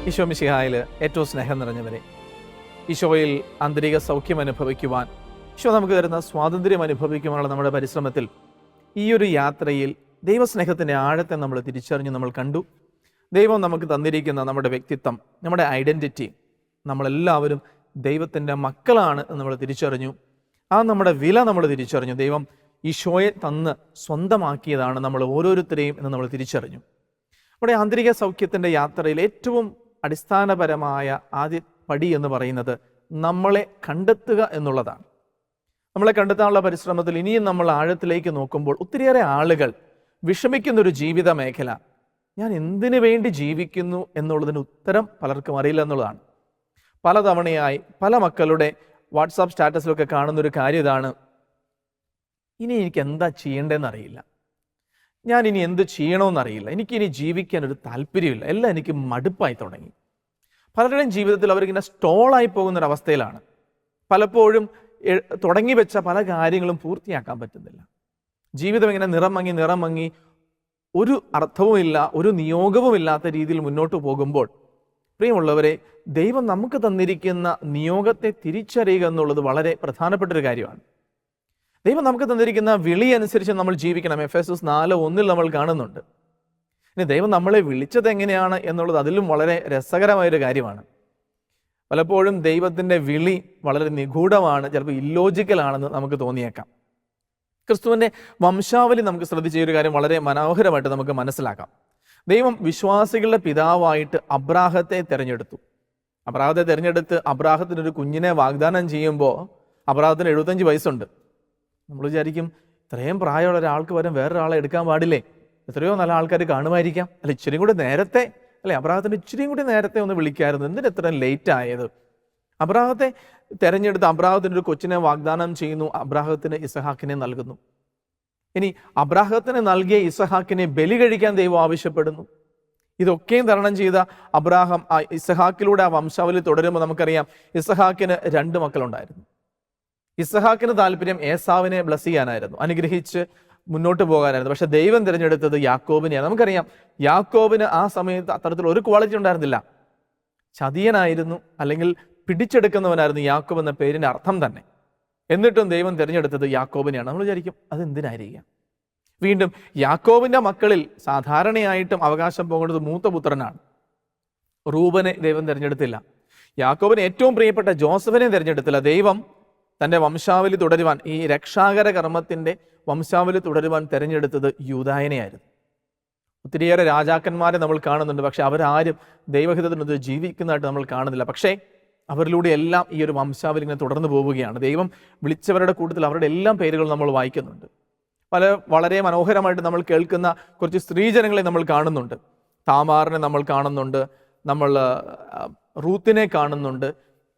ഈശോ മിശിഹായിൽ ഏറ്റവും സ്നേഹം നിറഞ്ഞവരെ, ഈശോയിൽ ആന്തരിക സൗഖ്യം അനുഭവിക്കുവാൻ, ഈശോ നമുക്ക് തരുന്ന സ്വാതന്ത്ര്യം അനുഭവിക്കുവാനുള്ള നമ്മുടെ പരിശ്രമത്തിൽ ഈ ഒരു യാത്രയിൽ ദൈവസ്നേഹത്തിൻ്റെ ആഴത്തെ നമ്മൾ തിരിച്ചറിഞ്ഞ് നമ്മൾ കണ്ടു. ദൈവം നമുക്ക് തന്നിരിക്കുന്ന നമ്മുടെ വ്യക്തിത്വം, നമ്മുടെ ഐഡൻറ്റിറ്റി, നമ്മളെല്ലാവരും ദൈവത്തിൻ്റെ മക്കളാണ് എന്ന് നമ്മൾ തിരിച്ചറിഞ്ഞു. ആ നമ്മുടെ വില നമ്മൾ തിരിച്ചറിഞ്ഞു. ദൈവം ഈശോയെ തന്ന് സ്വന്തമാക്കിയതാണ് നമ്മൾ ഓരോരുത്തരെയും എന്ന് നമ്മൾ തിരിച്ചറിഞ്ഞു. നമ്മുടെ ആന്തരിക സൗഖ്യത്തിൻ്റെ യാത്രയിൽ ഏറ്റവും അടിസ്ഥാനപരമായ ആദ്യ പടി എന്ന് പറയുന്നത് നമ്മളെ കണ്ടെത്തുക എന്നുള്ളതാണ്. നമ്മളെ കണ്ടെത്താനുള്ള പരിശ്രമത്തിൽ ഇനിയും നമ്മൾ ആഴത്തിലേക്ക് നോക്കുമ്പോൾ ഒത്തിരിയേറെ ആളുകൾ വിഷമിക്കുന്നൊരു ജീവിത മേഖല, ഞാൻ എന്തിനു വേണ്ടി ജീവിക്കുന്നു എന്നുള്ളതിന് ഉത്തരം പലർക്കും അറിയില്ല എന്നുള്ളതാണ്. പലതവണയായി പല മക്കളുടെ വാട്സാപ്പ് സ്റ്റാറ്റസിലൊക്കെ കാണുന്നൊരു കാര്യം ഇതാണ്: ഇനി എനിക്ക് എന്താ ചെയ്യേണ്ടതെന്ന് അറിയില്ല, ഞാൻ ഇനി എന്ത് ചെയ്യണമെന്നറിയില്ല, എനിക്കിനി ജീവിക്കാൻ ഒരു താല്പര്യമില്ല, എല്ലാം എനിക്ക് മടുപ്പായി തുടങ്ങി. പലരുടെയും ജീവിതത്തിൽ അവരിങ്ങനെ സ്റ്റോളായി പോകുന്നൊരവസ്ഥയിലാണ്. പലപ്പോഴും തുടങ്ങി വെച്ച പല കാര്യങ്ങളും പൂർത്തിയാക്കാൻ പറ്റുന്നില്ല. ജീവിതം ഇങ്ങനെ നിറം മങ്ങി ഒരു അർത്ഥവുമില്ല, ഒരു നിയോഗവുമില്ലാത്ത രീതിയിൽ മുന്നോട്ട് പോകുമ്പോൾ, പ്രിയമുള്ളവരെ, ദൈവം നമുക്ക് തന്നിരിക്കുന്ന നിയോഗത്തെ തിരിച്ചറിയുക എന്നുള്ളത് വളരെ പ്രധാനപ്പെട്ടൊരു കാര്യമാണ്. ദൈവം നമുക്ക് തന്നിരിക്കുന്ന വിളി അനുസരിച്ച് നമ്മൾ ജീവിക്കണം. എഫേസ്യസ് 4:1 നമ്മൾ കാണുന്നുണ്ട്. ഇനി ദൈവം നമ്മളെ വിളിച്ചത് എങ്ങനെയാണ് എന്നുള്ളത് അതിലും വളരെ രസകരമായൊരു കാര്യമാണ്. പലപ്പോഴും ദൈവത്തിൻ്റെ വിളി വളരെ നിഗൂഢമാണ്, ചിലപ്പോൾ ഇല്ലോജിക്കലാണെന്ന് നമുക്ക് തോന്നിയേക്കാം. ക്രിസ്തുവിൻ്റെ വംശാവലി നമുക്ക് ശ്രദ്ധിച്ച ഒരു കാര്യം വളരെ മനോഹരമായിട്ട് നമുക്ക് മനസ്സിലാക്കാം. ദൈവം വിശ്വാസികളുടെ പിതാവായിട്ട് അബ്രാഹത്തെ തിരഞ്ഞെടുത്തു. അബ്രാഹത്തെ തിരഞ്ഞെടുത്ത് അബ്രാഹത്തിനൊരു കുഞ്ഞിനെ വാഗ്ദാനം ചെയ്യുമ്പോൾ അബ്രാഹത്തിന് 75 വയസ്സുണ്ട്. നമ്മൾ വിചാരിക്കും, ഇത്രയും പ്രായമുള്ള ഒരാൾക്ക് വരും വേറൊരാളെ എടുക്കാൻ പാടില്ലേ? എത്രയോ നല്ല ആൾക്കാർ കാണുമായിരിക്കാം, അല്ല ഇച്ചിരി കൂടി നേരത്തെ, അല്ലെ അബ്രാഹത്തിന് ഇച്ചിരിയും കൂടി നേരത്തെ ഒന്ന് വിളിക്കായിരുന്നു, എന്തിന് എത്ര ലേറ്റ് ആയത്? അബ്രാഹത്തെ തെരഞ്ഞെടുത്ത് അബ്രാഹത്തിന് ഒരു കൊച്ചിനെ വാഗ്ദാനം ചെയ്യുന്നു, അബ്രാഹത്തിന് ഇസഹാക്കിനെ നൽകുന്നു. ഇനി അബ്രാഹത്തിന് നൽകിയ ഇസഹാക്കിനെ ബലി കഴിക്കാൻ ദൈവം ആവശ്യപ്പെടുന്നു. ഇതൊക്കെയും തരണം ചെയ്ത അബ്രാഹാം ഇസഹാക്കിലൂടെ ആ വംശാവലി തുടരുമ്പോൾ നമുക്കറിയാം, ഇസഹാക്കിന് 2 മക്കളുണ്ടായിരുന്നു. ഇസഹാക്കിന് താല്പര്യം ഏസാവിനെ ബ്ലസ് ചെയ്യാനായിരുന്നു, അനുഗ്രഹിച്ച് മുന്നോട്ട് പോകാനായിരുന്നു. പക്ഷെ ദൈവം തിരഞ്ഞെടുത്തത് യാക്കോബിനെയാണ്. നമുക്കറിയാം, യാക്കോബിന് ആ സമയത്ത് അത്തരത്തിൽ ഒരു ക്വാളിറ്റി ഉണ്ടായിരുന്നില്ല. ചതിയനായിരുന്നു, അല്ലെങ്കിൽ പിടിച്ചെടുക്കുന്നവനായിരുന്നു യാക്കോബ് എന്ന പേരിൻ്റെ അർത്ഥം തന്നെ. എന്നിട്ടും ദൈവം തിരഞ്ഞെടുത്തത് യാക്കോബിനെയാണ്. നമ്മൾ വിചാരിക്കും, അതെന്തിനായിരിക്കാം? വീണ്ടും യാക്കോബിൻ്റെ മക്കളിൽ സാധാരണയായിട്ടും അവകാശം പോകേണ്ടത് മൂത്ത പുത്രനാണ്. റൂബനെ ദൈവം തിരഞ്ഞെടുത്തില്ല. യാക്കോബിന് ഏറ്റവും പ്രിയപ്പെട്ട ജോസഫിനെ തിരഞ്ഞെടുത്തില്ല. ദൈവം തൻ്റെ വംശാവലി തുടരുവാൻ, ഈ രക്ഷാകര കർമ്മത്തിൻ്റെ വംശാവലി തുടരുവാൻ തിരഞ്ഞെടുത്തത് യൂദായനെയായിരുന്നു. ഒത്തിരിയേറെ രാജാക്കന്മാരെ നമ്മൾ കാണുന്നുണ്ട്, പക്ഷെ അവരാരും ദൈവഹിതത്തിനത് ജീവിക്കുന്നതായിട്ട് നമ്മൾ കാണുന്നില്ല. പക്ഷേ അവരിലൂടെ എല്ലാം ഈ ഒരു വംശാവലി ഇങ്ങനെ തുടർന്നു പോവുകയാണ്. ദൈവം വിളിച്ചവരുടെ കൂട്ടത്തിൽ അവരുടെ എല്ലാം പേരുകൾ നമ്മൾ വായിക്കുന്നുണ്ട്. വളരെ മനോഹരമായിട്ട് നമ്മൾ കേൾക്കുന്ന കുറച്ച് സ്ത്രീജനങ്ങളെ നമ്മൾ കാണുന്നുണ്ട്. താമാറിനെ നമ്മൾ കാണുന്നുണ്ട്, നമ്മൾ റൂത്തിനെ കാണുന്നുണ്ട്.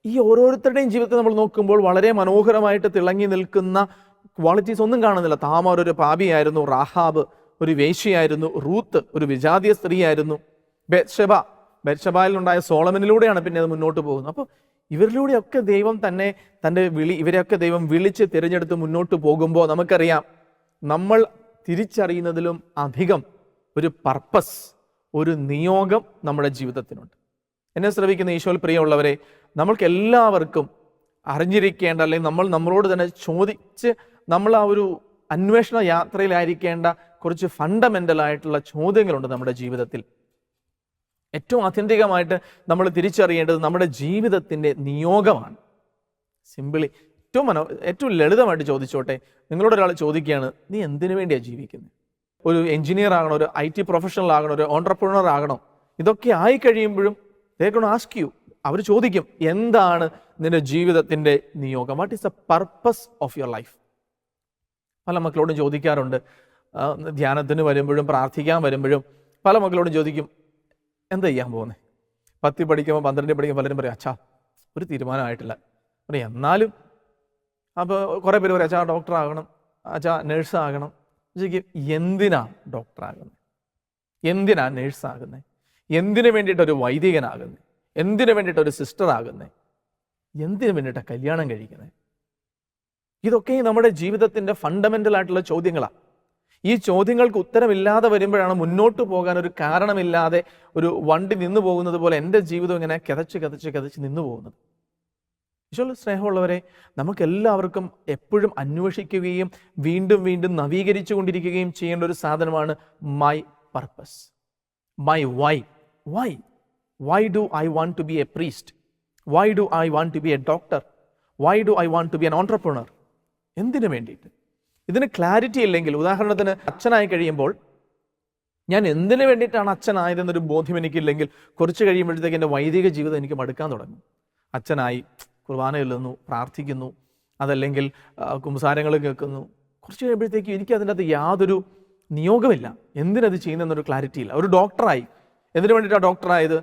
ഈ ഓരോരുത്തരുടെയും ജീവിതത്തെ നമ്മൾ നോക്കുമ്പോൾ വളരെ മനോഹരമായിട്ട് തിളങ്ങി നിൽക്കുന്ന ക്വാളിറ്റീസ് ഒന്നും കാണുന്നില്ല. താമാർ ഒരു പാപിയായിരുന്നു, റാഹാബ് ഒരു വേശ്യയായിരുന്നു, റൂത്ത് ഒരു വിജാതീയ സ്ത്രീയായിരുന്നു, ബെത്ശബായിലുണ്ടായ സോളമനിലൂടെയാണ് പിന്നെ അത് മുന്നോട്ട് പോകുന്നത്. അപ്പോൾ ഇവരിലൂടെയൊക്കെ ദൈവം തൻ്റെ ഇവരെയൊക്കെ ദൈവം വിളിച്ച് തിരഞ്ഞെടുത്ത് മുന്നോട്ട് പോകുമ്പോൾ നമുക്കറിയാം, നമ്മൾ തിരിച്ചറിയുന്നതിലും അധികം ഒരു പർപ്പസ്, ഒരു നിയോഗം നമ്മുടെ ജീവിതത്തിനുണ്ട്. എന്നെ ശ്രവിക്കുന്ന ഈശോയിൽ പ്രിയമുള്ളവരെ, നമ്മൾക്ക് എല്ലാവർക്കും അറിഞ്ഞിരിക്കേണ്ട, അല്ലെങ്കിൽ നമ്മളോട് തന്നെ ചോദിച്ച് നമ്മൾ ആ ഒരു അന്വേഷണ യാത്രയിലായിരിക്കേണ്ട കുറച്ച് ഫണ്ടമെൻ്റൽ ആയിട്ടുള്ള ചോദ്യങ്ങളുണ്ട് നമ്മുടെ ജീവിതത്തിൽ. ഏറ്റവും ആത്യന്തികമായിട്ട് നമ്മൾ തിരിച്ചറിയേണ്ടത് നമ്മുടെ ജീവിതത്തിൻ്റെ നിയോഗമാണ്. സിമ്പിളി ഏറ്റവും ലളിതമായിട്ട് ചോദിച്ചോട്ടെ, നിങ്ങളോട് ഒരാൾ ചോദിക്കുകയാണ്, നീ എന്തിനു വേണ്ടിയാണ് ജീവിക്കുന്നത്? ഒരു എഞ്ചിനീയർ ആകണോ, ഒരു IT പ്രൊഫഷണൽ ആകണോ, ഒരു ഓൺട്രപ്രണർ ആകണോ? ഇതൊക്കെ ആയി കഴിയുമ്പോഴും ആസ്ക് യു, അവർ ചോദിക്കും, എന്താണ് നിന്റെ ജീവിതത്തിൻ്റെ നിയോഗം? What is the purpose of your life? പല മക്കളോടും ചോദിക്കാറുണ്ട്. ധ്യാനത്തിന് വരുമ്പോഴും പ്രാർത്ഥിക്കാൻ വരുമ്പോഴും പല മക്കളോടും ചോദിക്കും, എന്താ ചെയ്യാൻ പോകുന്നത്? 10 പഠിക്കുമ്പോൾ 12 പഠിക്കുമ്പോൾ പലരും പറയും, അച്ഛാ ഒരു തീരുമാനമായിട്ടില്ല. എന്നാലും അപ്പോൾ കുറേ പേര് പറയും, അച്ഛാ ഡോക്ടറാകണം, അച്ഛാ നേഴ്സാകണം. ചോദിക്കും, എന്തിനാ ഡോക്ടറാകുന്നത്? എന്തിനാ നേഴ്സാകുന്നത്? എന്തിനു വേണ്ടിയിട്ടൊരു വൈദികനാകുന്നത്? എന്തിനു വേണ്ടിയിട്ടൊരു സിസ്റ്റർ ആകുന്നത്? എന്തിനു വേണ്ടിയിട്ടാണ് കല്യാണം കഴിക്കുന്നത്? ഇതൊക്കെ നമ്മുടെ ജീവിതത്തിൻ്റെ ഫണ്ടമെൻ്റൽ ആയിട്ടുള്ള ചോദ്യങ്ങളാണ്. ഈ ചോദ്യങ്ങൾക്ക് ഉത്തരമില്ലാതെ വരുമ്പോഴാണ് മുന്നോട്ട് പോകാൻ ഒരു കാരണമില്ലാതെ ഒരു വണ്ടി നിന്നു പോകുന്നത് പോലെ എൻ്റെ ജീവിതം ഇങ്ങനെ കിതച്ച് നിന്നു പോകുന്നത്. ഈശോയിൽ സ്നേഹമുള്ളവരെ, നമുക്കെല്ലാവർക്കും എപ്പോഴും അന്വേഷിക്കുകയും വീണ്ടും വീണ്ടും നവീകരിച്ചു കൊണ്ടിരിക്കുകയും ചെയ്യേണ്ട ഒരു സാധനമാണ് my purpose, my why. Why do I want to be a priest? Why do I want to be a doctor? Why do I want to be an entrepreneur? എന്തിനു വേണ്ടിയിട്ട്? ഇതിന് ക്ലാരിറ്റി ഇല്ലെങ്കിൽ, ഉദാഹരണത്തിന് അച്ഛനായി കഴിയുമ്പോൾ ഞാൻ എന്തിനു വേണ്ടിയിട്ടാണ് അച്ഛനായതെന്നൊരു ബോധ്യം എനിക്കില്ലെങ്കിൽ കുറച്ച് കഴിയുമ്പോഴത്തേക്ക് എൻ്റെ വൈദിക ജീവിതം എനിക്ക് മടുക്കാൻ തുടങ്ങും. അച്ഛനായി കുർബാന ചൊല്ലുന്നു, പ്രാർത്ഥിക്കുന്നു, അതല്ലെങ്കിൽ കുംസാരങ്ങൾ കേൾക്കുന്നു. കുറച്ച് കഴിയുമ്പോഴത്തേക്കും എനിക്ക് അതിൻ്റെ അകത്ത് യാതൊരു നിയോഗമില്ല, എന്തിനത് ചെയ്യുന്നതെന്നൊരു ക്ലാരിറ്റി ഇല്ല. ഒരു ഡോക്ടറായി, എന്തിനു വേണ്ടിയിട്ടാണ് ഡോക്ടറായത്?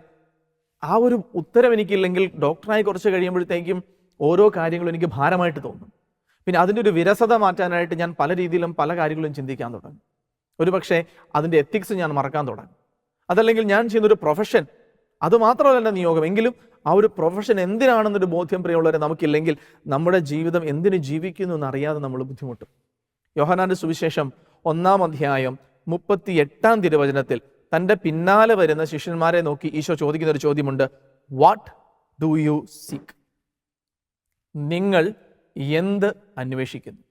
ആ ഒരു ഉത്തരം എനിക്കില്ലെങ്കിൽ ഡോക്ടറായി കുറച്ച് കഴിയുമ്പോഴത്തേക്കും ഓരോ കാര്യങ്ങളും എനിക്ക് ഭാരമായിട്ട് തോന്നും. പിന്നെ അതിൻ്റെ ഒരു വിരസത മാറ്റാനായിട്ട് ഞാൻ പല രീതിയിലും പല കാര്യങ്ങളും ചിന്തിക്കാൻ തുടങ്ങും. ഒരു പക്ഷേ അതിൻ്റെ എത്തിക്സ് ഞാൻ മറക്കാൻ തുടങ്ങും. അതല്ലെങ്കിൽ ഞാൻ ചെയ്യുന്നൊരു പ്രൊഫഷൻ, അതുമാത്രമല്ല എൻ്റെ നിയോഗം, എങ്കിലും ആ ഒരു പ്രൊഫഷൻ എന്തിനാണെന്നൊരു ബോധ്യം പ്രിയമുള്ളവരെ നമുക്കില്ലെങ്കിൽ നമ്മുടെ ജീവിതം എന്തിനു ജീവിക്കുന്നു എന്നറിയാതെ നമ്മൾ ബുദ്ധിമുട്ടും. യോഹന്നാന്റെ സുവിശേഷം 1-ാം അധ്യായം 38-ാം തിരുവചനത്തിൽ തൻ്റെ പിന്നാലെ വരുന്ന ശിഷ്യന്മാരെ നോക്കി ഈശോ ചോദിക്കുന്ന ഒരു ചോദ്യമുണ്ട്. What do you seek? നിങ്ങൾ എന്ത് അന്വേഷിക്കുന്നു?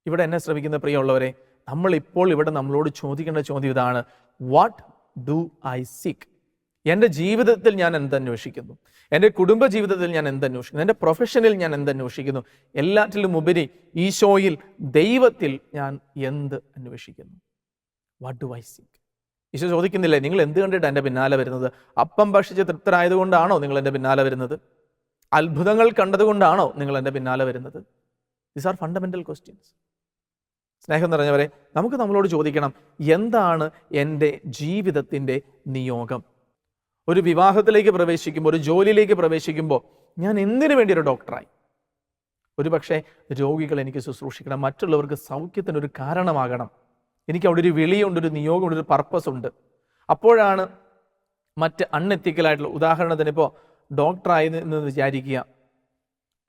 ഇവിടെ എന്നെ ശ്രമിക്കുന്ന പ്രിയമുള്ളവരെ, നമ്മളിപ്പോൾ ഇവിടെ നമ്മളോട് ചോദിക്കേണ്ട ചോദ്യം ഇതാണ്. What do I seek? എൻ്റെ ജീവിതത്തിൽ ഞാൻ എന്തന്വേഷിക്കുന്നു? എൻ്റെ കുടുംബ ജീവിതത്തിൽ ഞാൻ എന്തന്വേഷിക്കുന്നു? എൻ്റെ പ്രൊഫഷനിൽ ഞാൻ എന്തന്വേഷിക്കുന്നു? എല്ലാറ്റിലും ഉപരി ഈശോയിൽ, ദൈവത്തിൽ ഞാൻ എന്ത് അന്വേഷിക്കുന്നു? What do I seek? Isho ചോദിക്കുന്നില്ലേ, നിങ്ങൾ എന്ത് കണ്ടിട്ട് എൻ്റെ പിന്നാലെ വരുന്നത്? അപ്പം ഭക്ഷിച്ച് തൃപ്തരായതുകൊണ്ടാണോ നിങ്ങൾ എൻ്റെ പിന്നാലെ വരുന്നത്? അത്ഭുതങ്ങൾ കണ്ടതുകൊണ്ടാണോ നിങ്ങൾ എൻ്റെ പിന്നാലെ വരുന്നത്? These are fundamental questions. സ്നേഹം നിറഞ്ഞവരെ, നമുക്ക് നമ്മളോട് ചോദിക്കണം, എന്താണ് എൻ്റെ ജീവിതത്തിൻ്റെ നിയോഗം? ഒരു വിവാഹത്തിലേക്ക് പ്രവേശിക്കുമ്പോൾ, ഒരു ജോലിയിലേക്ക് പ്രവേശിക്കുമ്പോൾ ഞാൻ എന്തിനു വേണ്ടി ഒരു ഡോക്ടറായി? ഒരു പക്ഷേ രോഗികൾ എനിക്ക് ശുശ്രൂഷിക്കണം, മറ്റുള്ളവർക്ക് സൗഖ്യത്തിനൊരു കാരണമാകണം. എനിക്ക് അവിടെ ഒരു വിളിയുണ്ട്, ഒരു നിയോഗമുണ്ട്, ഒരു പർപ്പസ് ഉണ്ട്. അപ്പോഴാണ് മറ്റ് അൺഎത്തിക്കലായിട്ടുള്ള, ഉദാഹരണത്തിന് ഇപ്പോൾ ഡോക്ടറായി എന്ന് വിചാരിക്കുക,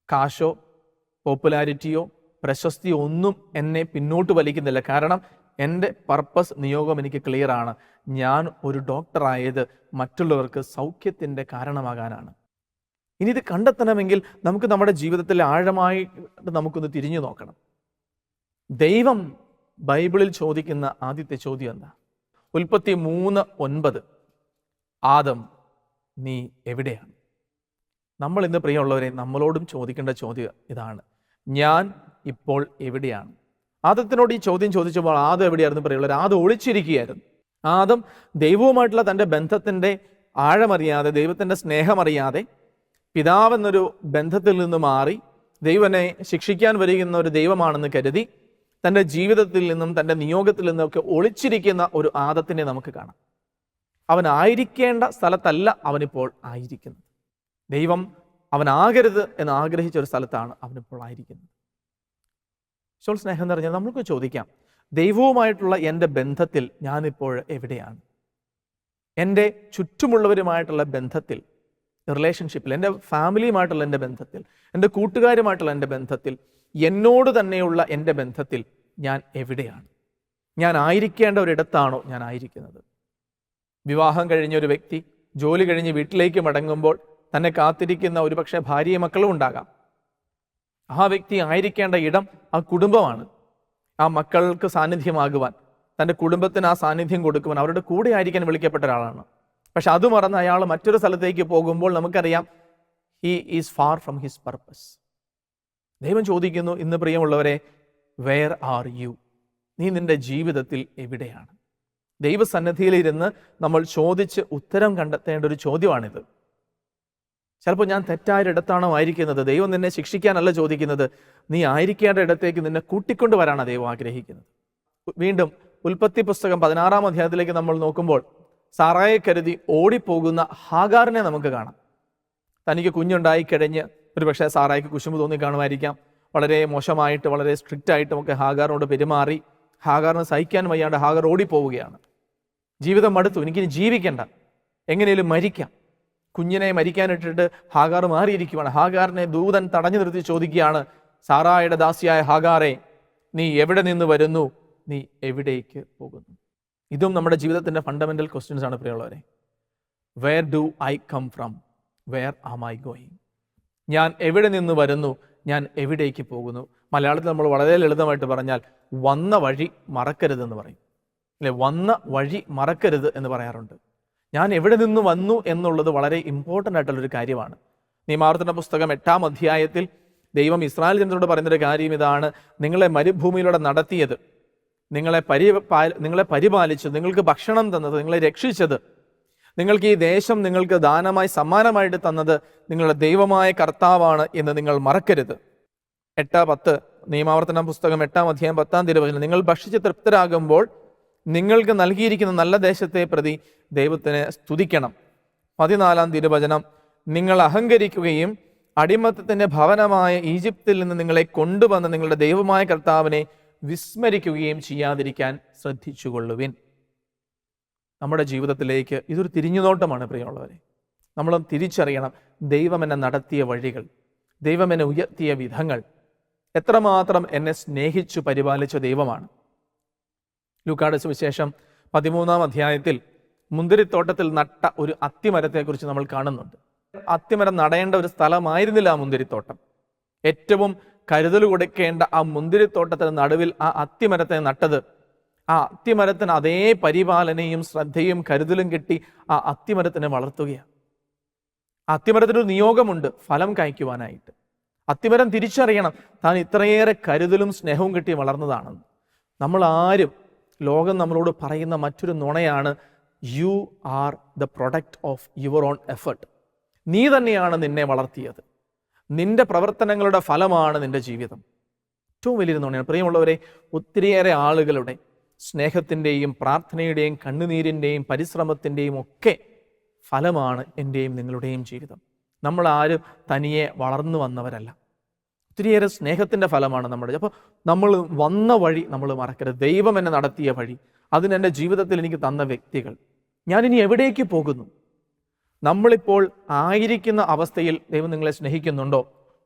കാശോ പോപ്പുലാരിറ്റിയോ പ്രശസ്തിയോ ഒന്നും എന്നെ പിന്നോട്ട് വലിക്കുന്നില്ല. കാരണം എൻ്റെ പർപ്പസ്, നിയോഗം എനിക്ക് ക്ലിയർ ആണ്. ഞാൻ ഒരു ഡോക്ടറായത് മറ്റുള്ളവർക്ക് സൗഖ്യത്തിൻ്റെ കാരണമാകാനാണ്. ഇനി ഇത് കണ്ടെത്തണമെങ്കിൽ നമുക്ക് നമ്മുടെ ജീവിതത്തിൽ ആഴമായിട്ട് നമുക്കൊന്ന് തിരിഞ്ഞു നോക്കണം. ദൈവം ബൈബിളിൽ ചോദിക്കുന്ന ആദ്യത്തെ ചോദ്യം എന്താ? ഉൽപ്പത്തി 3:9, ആദം നീ എവിടെയാണ്? നമ്മൾ ഇന്ന് പ്രിയമുള്ളവരെ നമ്മളോടും ചോദിക്കേണ്ട ചോദ്യം ഇതാണ്, ഞാൻ ഇപ്പോൾ എവിടെയാണ്? ആദത്തിനോട് ഈ ചോദ്യം ചോദിച്ചപ്പോൾ ആദം എവിടെയായിരുന്നു പ്രിയമുള്ളവർ? ആദം ഒളിച്ചിരിക്കുകയായിരുന്നു. ആദം ദൈവവുമായിട്ടുള്ള തൻ്റെ ബന്ധത്തിൻ്റെ ആഴമറിയാതെ, ദൈവത്തിൻ്റെ സ്നേഹമറിയാതെ, പിതാവെന്നൊരു ബന്ധത്തിൽ നിന്ന് മാറി ദൈവനെ ശിക്ഷിക്കാൻ വരികയെന്ന ഒരു ദൈവമാണെന്ന് കരുതി തൻ്റെ ജീവിതത്തിൽ നിന്നും തൻ്റെ നിയോഗത്തിൽ നിന്നൊക്കെ ഒളിച്ചിരിക്കുന്ന ഒരു ആദത്തിനെ നമുക്ക് കാണാം. അവനായിരിക്കേണ്ട സ്ഥലത്തല്ല അവനിപ്പോൾ ആയിരിക്കുന്നത്. ദൈവം അവനാകരുത് എന്ന് ആഗ്രഹിച്ച ഒരു സ്ഥലത്താണ് അവനിപ്പോൾ ആയിരിക്കുന്നത്. സ്നേഹം നിറഞ്ഞാൽ നമുക്ക് ചോദിക്കാം, ദൈവവുമായിട്ടുള്ള എൻ്റെ ബന്ധത്തിൽ ഞാനിപ്പോൾ എവിടെയാണ്? എൻ്റെ ചുറ്റുമുള്ളവരുമായിട്ടുള്ള ബന്ധത്തിൽ, റിലേഷൻഷിപ്പിൽ, എൻ്റെ ഫാമിലിയുമായിട്ടുള്ള എൻ്റെ ബന്ധത്തിൽ, എൻ്റെ കൂട്ടുകാരുമായിട്ടുള്ള എൻ്റെ ബന്ധത്തിൽ, എന്നോട് തന്നെയുള്ള എൻ്റെ ബന്ധത്തിൽ ഞാൻ എവിടെയാണ്? ഞാൻ ആയിരിക്കേണ്ട ഒരിടത്താണോ ഞാൻ ആയിരിക്കുന്നത്? വിവാഹം കഴിഞ്ഞ ഒരു വ്യക്തി ജോലി കഴിഞ്ഞ് വീട്ടിലേക്ക് മടങ്ങുമ്പോൾ തന്നെ കാത്തിരിക്കുന്ന ഒരുപക്ഷെ ഭാര്യയും മക്കളും ഉണ്ടാകാം. ആ വ്യക്തി ആയിരിക്കേണ്ട ഇടം ആ കുടുംബമാണ്. ആ മക്കൾക്ക് സാന്നിധ്യമാകുവാൻ, തൻ്റെ കുടുംബത്തിന് ആ സാന്നിധ്യം കൊടുക്കുവാൻ, അവരുടെ കൂടെ ആയിരിക്കാൻ വിളിക്കപ്പെട്ട ഒരാളാണ്. പക്ഷെ അത് മറന്ന് അയാൾ മറ്റൊരു സ്ഥലത്തേക്ക് പോകുമ്പോൾ നമുക്കറിയാം, he is far from his purpose. ദൈവം ചോദിക്കുന്നു, ഇന്ന് പ്രിയമുള്ളവരെ, വെയർ ആർ യു? നീ നിന്റെ ജീവിതത്തിൽ എവിടെയാണ്? ദൈവസന്നിധിയിലിരുന്ന് നമ്മൾ ചോദിച്ച് ഉത്തരം കണ്ടെത്തേണ്ട ഒരു ചോദ്യമാണിത്. ചിലപ്പോൾ ഞാൻ തെറ്റായൊരിടത്താണോ ആയിരിക്കുന്നത്? ദൈവം നിന്നെ ശിക്ഷിക്കാനല്ല ചോദിക്കുന്നത്, നീ ആയിരിക്കേണ്ട ഇടത്തേക്ക് നിന്നെ കൂട്ടിക്കൊണ്ട് വരാനാണ് ദൈവം ആഗ്രഹിക്കുന്നത്. വീണ്ടും ഉൽപ്പത്തി പുസ്തകം 16-ാം അധ്യായത്തിലേക്ക് നമ്മൾ നോക്കുമ്പോൾ സാറായെ കരുതി ഓടിപ്പോകുന്ന ഹാഗാറിനെ നമുക്ക് കാണാം. തനിക്ക് കുഞ്ഞുണ്ടായി കഴിഞ്ഞ് ഒരു പക്ഷേ സാറായിക്ക് കുശുമ്പ് തോന്നി കാണുമായിരിക്കാം. വളരെ മോശമായിട്ട്, വളരെ സ്ട്രിക്റ്റ് ആയിട്ടും ഒക്കെ ഹാഗാറിനോട് പെരുമാറി. ഹാഗാറിന് സഹിക്കാൻ വയ്യാണ്ട് ഹാഗാർ ഓടിപ്പോവുകയാണ്. ജീവിതം മടുത്തു, എനിക്കിനി ജീവിക്കണ്ട, എങ്ങനെയും മരിക്കാം. കുഞ്ഞിനെ മരിക്കാനിട്ടിട്ട് ഹാഗാർ മാറിയിരിക്കുകയാണ്. ഹാഗാറിനെ ദൂതൻ തടഞ്ഞു നിർത്തി ചോദിക്കുകയാണ്, സാറായുടെ ദാസിയായ ഹാഗാറെ, നീ എവിടെ നിന്ന് വരുന്നു? നീ എവിടേക്ക് പോകുന്നു? ഇതും നമ്മുടെ ജീവിതത്തിൻ്റെ ഫണ്ടമെൻ്റൽ ക്വസ്റ്റ്യൻസ് ആണ് പ്രിയമുള്ളവരെ. Where do I come from, where am I going? ഞാൻ എവിടെ നിന്ന് വരുന്നു, ഞാൻ എവിടേക്ക് പോകുന്നു? മലയാളത്തിൽ നമ്മൾ വളരെ ലളിതമായിട്ട് പറഞ്ഞാൽ വന്ന വഴി മറക്കരുതെന്ന് പറയും അല്ലെ? വന്ന വഴി മറക്കരുത് എന്ന് പറയാറുണ്ട്. ഞാൻ എവിടെ നിന്ന് വന്നു എന്നുള്ളത് വളരെ ഇമ്പോർട്ടൻ്റ് ആയിട്ടുള്ളൊരു കാര്യമാണ്. നിയമാവർത്തന പുസ്തകം 8-ാം അധ്യായത്തിൽ ദൈവം ഇസ്രായേൽ ജനതയോട് പറയുന്നൊരു കാര്യം ഇതാണ്: നിങ്ങളെ മരുഭൂമിയിലൂടെ നടത്തിയത്, നിങ്ങളെ പരിപാലിച്ചത്, നിങ്ങൾക്ക് ഭക്ഷണം തന്നത്, നിങ്ങളെ രക്ഷിച്ചത്, നിങ്ങൾക്ക് ഈ ദേശം നിങ്ങൾക്ക് ദാനമായി സമ്മാനമായിട്ട് തന്നത് നിങ്ങളുടെ ദൈവമായ കർത്താവാണ് എന്ന് നിങ്ങൾ മറക്കരുത്. 8-10 നിയമാവർത്തന പുസ്തകം 8-ാം അധ്യായം 10-ാം തിരുവചനം: നിങ്ങൾ ഭക്ഷിച്ച് തൃപ്തരാകുമ്പോൾ നിങ്ങൾക്ക് നൽകിയിരിക്കുന്ന നല്ല ദേശത്തെ പ്രതി ദൈവത്തിനെ സ്തുതിക്കണം. 14-ാം തിരുവചനം: നിങ്ങൾ അഹങ്കരിക്കുകയും അടിമത്തത്തിന്റെ ഭവനമായ ഈജിപ്തിൽ നിന്ന് നിങ്ങളെ കൊണ്ടുവന്ന് നിങ്ങളുടെ ദൈവമായ കർത്താവിനെ വിസ്മരിക്കുകയും ചെയ്യാതിരിക്കാൻ ശ്രദ്ധിച്ചുകൊള്ളുവിൻ. നമ്മുടെ ജീവിതത്തിലേക്ക് ഇതൊരു തിരിഞ്ഞുനോട്ടമാണ് പ്രിയമുള്ളവരെ. നമ്മൾ തിരിച്ചറിയണം ദൈവം എന്നെ നടത്തിയ വഴികൾ, ദൈവം എന്നെ ഉയർത്തിയ വിധങ്ങൾ, എത്രമാത്രം എന്നെ സ്നേഹിച്ചു പരിപാലിച്ച ദൈവമാണ്. ലൂക്കായുടെ സുവിശേഷം 13-ാം അധ്യായത്തിൽ മുന്തിരിത്തോട്ടത്തിൽ നട്ട ഒരു അത്തിമരത്തെക്കുറിച്ച് നമ്മൾ കാണുന്നുണ്ട്. അത്തിമരം നടേണ്ട ഒരു സ്ഥലമായിരുന്നില്ല ആ മുന്തിരിത്തോട്ടം. ഏറ്റവും കരുതൽ കൊടുക്കേണ്ട ആ മുന്തിരിത്തോട്ടത്തിന് നടുവിൽ ആ അത്തിമരത്തെ നട്ടത്. ആ അത്തിമരത്തിന് അതേ പരിപാലനയും ശ്രദ്ധയും കരുതലും കിട്ടി ആ അത്തിമരത്തിനെ വളർത്തുകയാണ്. അത്തിമരത്തിനൊരു നിയോഗമുണ്ട്, ഫലം കായ്ക്കുവാനായിട്ട്. അത്തിമരം തിരിച്ചറിയണം താൻ ഇത്രയേറെ കരുതലും സ്നേഹവും കിട്ടി വളർന്നതാണെന്ന്. നമ്മൾ ആരും, ലോകം നമ്മളോട് പറയുന്ന മറ്റൊരു നുണയാണ് you are the product of your own effort. നീ തന്നെയാണ് നിന്നെ വളർത്തിയത്, നിന്റെ പ്രവർത്തനങ്ങളുടെ ഫലമാണ് നിന്റെ ജീവിതം. ഏറ്റവും വലിയൊരു നുണയാണ് പ്രിയമുള്ളവരെ. ഒത്തിരിയേറെ ആളുകളുടെ സ്നേഹത്തിൻ്റെയും പ്രാർത്ഥനയുടെയും കണ്ണുനീരിൻ്റെയും പരിശ്രമത്തിൻ്റെയും ഒക്കെ ഫലമാണ് എൻ്റെയും നിങ്ങളുടെയും ജീവിതം. നമ്മളാരും തനിയെ വളർന്നു വന്നവരല്ല. ഒത്തിരിയേറെ സ്നേഹത്തിൻ്റെ ഫലമാണ് നമ്മുടെ. അപ്പോൾ നമ്മൾ വന്ന വഴി നമ്മൾ മറക്കരുത്. ദൈവം എന്നെ നടത്തിയ വഴി, അതിനെൻ്റെ ജീവിതത്തിൽ എനിക്ക് തന്ന വ്യക്തികൾ, ഞാനിനി എവിടേക്ക് പോകുന്നു? നമ്മളിപ്പോൾ ആയിരിക്കുന്ന അവസ്ഥയിൽ ദൈവം നിങ്ങളെ സ്നേഹിക്കുന്നുണ്ടോ?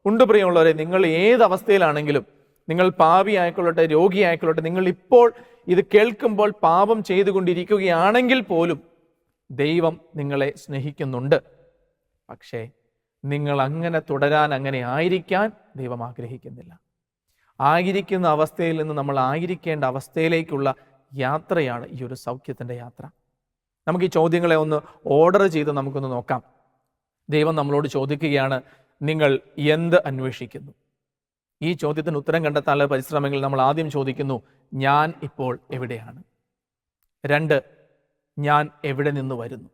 ഉണ്ട് പ്രിയമുള്ളവരെ. നിങ്ങൾ ഏത് അവസ്ഥയിലാണെങ്കിലും, നിങ്ങൾ പാപിയായിക്കൊള്ളട്ടെ, രോഗിയായിക്കൊള്ളട്ടെ, നിങ്ങൾ ഇപ്പോൾ ഇത് കേൾക്കുമ്പോൾ പാപം ചെയ്തുകൊണ്ടിരിക്കുകയാണെങ്കിൽ പോലും ദൈവം നിങ്ങളെ സ്നേഹിക്കുന്നുണ്ട്. പക്ഷേ നിങ്ങൾ അങ്ങനെ തുടരാൻ, അങ്ങനെ ആയിരിക്കാൻ ദൈവം ആഗ്രഹിക്കുന്നില്ല. ആയിരിക്കുന്ന അവസ്ഥയിൽ നിന്ന് നമ്മൾ ആയിരിക്കേണ്ട അവസ്ഥയിലേക്കുള്ള യാത്രയാണ് ഈ ഒരു സൗഖ്യത്തിൻ്റെ യാത്ര. നമുക്ക് ഈ ചോദ്യങ്ങളെ ഒന്ന് ഓർഡർ ചെയ്ത് നമുക്കൊന്ന് നോക്കാം. ദൈവം നമ്മളോട് ചോദിക്കുകയാണ്, നിങ്ങൾ എന്ത് അന്വേഷിക്കുന്നു? ഈ ചോദ്യത്തിന് ഉത്തരം കണ്ടെത്താനുള്ള പരിശ്രമങ്ങളിൽ നമ്മൾ ആദ്യം ചോദിക്കുന്നു, ഞാൻ ഇപ്പോൾ എവിടെയാണ്? 2, ഞാൻ എവിടെ നിന്ന് വരുന്നു?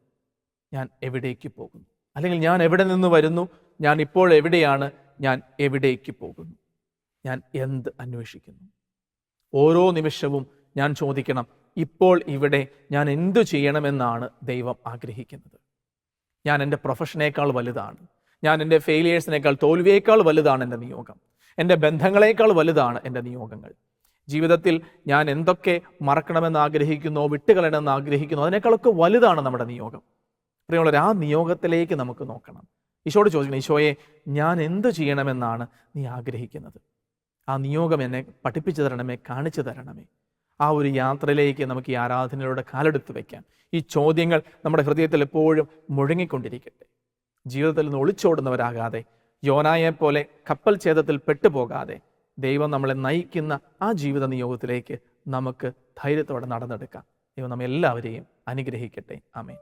ഞാൻ എവിടേക്ക് പോകുന്നു? അല്ലെങ്കിൽ ഞാൻ എവിടെ നിന്ന് വരുന്നു, ഞാൻ ഇപ്പോൾ എവിടെയാണ്, ഞാൻ എവിടേക്ക് പോകുന്നു? ഞാൻ എന്ത് അന്വേഷിക്കുന്നു? ഓരോ നിമിഷവും ഞാൻ ചോദിക്കണം, ഇപ്പോൾ ഇവിടെ ഞാൻ എന്തു ചെയ്യണമെന്നാണ് ദൈവം ആഗ്രഹിക്കുന്നത്. ഞാൻ എൻ്റെ പ്രൊഫഷനേക്കാൾ വലുതാണ്, ഞാൻ എൻ്റെ ഫെയിലിയേഴ്സിനേക്കാൾ, തോൽവിയേക്കാൾ വലുതാണ് എൻ്റെ നിയോഗം, എൻ്റെ ബന്ധങ്ങളേക്കാൾ വലുതാണ് എൻ്റെ നിയോഗങ്ങൾ. ജീവിതത്തിൽ ഞാൻ എന്തൊക്കെ മറക്കണമെന്ന് ആഗ്രഹിക്കുന്നോ, വിട്ടുകളയണമെന്ന് ആഗ്രഹിക്കുന്നോ, അതിനേക്കാളൊക്കെ വലുതാണ് നമ്മുടെ നിയോഗം. പ്രിയമുള്ളവരെ, ആ നിയോഗത്തിലേക്ക് നമുക്ക് നോക്കണം. ഈശോയോട് ചോദിക്കണം, ഈശോയെ, ഞാൻ എന്ത് ചെയ്യണമെന്നാണ് നീ ആഗ്രഹിക്കുന്നത്? ആ നിയോഗം എന്നെ പഠിപ്പിച്ചു തരണമേ, കാണിച്ചു തരണമേ. ആ ഒരു യാത്രയിലേക്ക് നമുക്ക് ഈ ആരാധനയിലൂടെ കാലെടുത്ത് വയ്ക്കാം. ഈ ചോദ്യങ്ങൾ നമ്മുടെ ഹൃദയത്തിൽ എപ്പോഴും മുഴങ്ങിക്കൊണ്ടിരിക്കട്ടെ. ജീവിതത്തിൽ നിന്ന് ഒളിച്ചോടുന്നവരാകാതെ, യോനായെപ്പോലെ കപ്പൽ ഛേദത്തിൽ പെട്ടുപോകാതെ, ദൈവം നമ്മളെ നയിക്കുന്ന ആ ജീവിത നിയോഗത്തിലേക്ക് നമുക്ക് ധൈര്യത്തോടെ നടന്നെടുക്കാം. ദൈവം നമ്മെ എല്ലാവരെയും അനുഗ്രഹിക്കട്ടെ. ആമേൻ.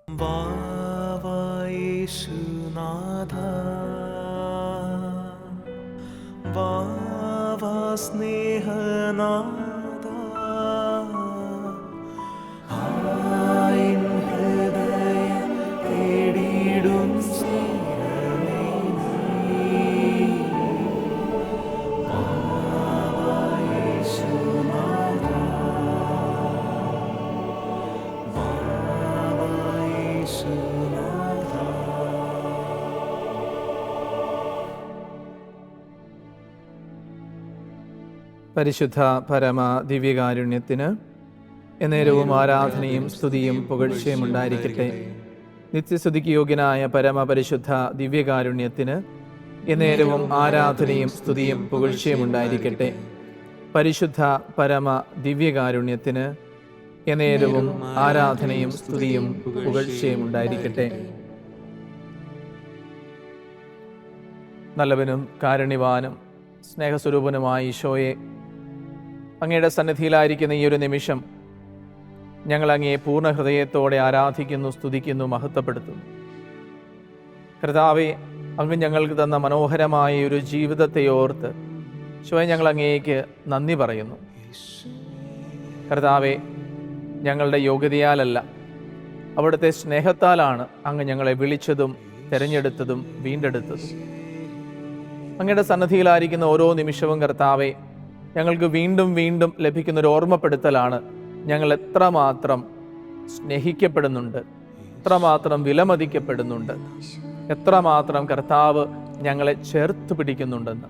പരിശുദ്ധ പരമ ദിവ്യകാരുണ്യത്തിന് എന്നേരവും ആരാധനയും സ്തുതിയും പുകഴ്ചയും ഉണ്ടായിരിക്കട്ടെ. നിത്യസ്തുതിക്ക് യോഗ്യനായ പരമപരിശുദ്ധ ദിവ്യകാരുണ്യത്തിന് എന്നേരവും ആരാധനയും സ്തുതിയും പുകഴ്ചയും ഉണ്ടായിരിക്കട്ടെ. പരിശുദ്ധ പരമ ദിവ്യകാരുണ്യത്തിന് എന്നേരവും ആരാധനയും സ്തുതിയും പുകഴ്ചയും ഉണ്ടായിരിക്കട്ടെ. നല്ലവനും കാരുണ്യവാനും സ്നേഹസ്വരൂപനുമായ ഈശോയെ, അങ്ങയുടെ സന്നിധിയിലായിരിക്കുന്ന ഈ ഒരു നിമിഷം ഞങ്ങൾ അങ്ങയെ പൂർണ്ണ ഹൃദയത്തോടെ ആരാധിക്കുന്നു, സ്തുതിക്കുന്നു, മഹത്വപ്പെടുത്തുന്നു. കർത്താവേ, അങ്ങ് ഞങ്ങൾക്ക് തന്ന മനോഹരമായ ഒരു ജീവിതത്തെ ഓർത്ത് ഈശോയെ ഞങ്ങൾ അങ്ങേക്ക് നന്ദി പറയുന്നു. കർത്താവേ, ഞങ്ങളുടെ യോഗ്യതയാലല്ല, അവിടുത്തെ സ്നേഹത്താലാണ് അങ്ങ് ഞങ്ങളെ വിളിച്ചതും തിരഞ്ഞെടുത്തതും വീണ്ടെടുത്തതും. അങ്ങയുടെ സന്നിധിയിലായിരിക്കുന്ന ഓരോ നിമിഷവും കർത്താവെ, ഞങ്ങൾക്ക് വീണ്ടും വീണ്ടും ലഭിക്കുന്നൊരു ഓർമ്മപ്പെടുത്തലാണ് ഞങ്ങൾ എത്രമാത്രം സ്നേഹിക്കപ്പെടുന്നുണ്ട്, എത്രമാത്രം വിലമതിക്കപ്പെടുന്നുണ്ട്, എത്രമാത്രം കർത്താവ് ഞങ്ങളെ ചേർത്ത് പിടിക്കുന്നുണ്ടെന്ന്.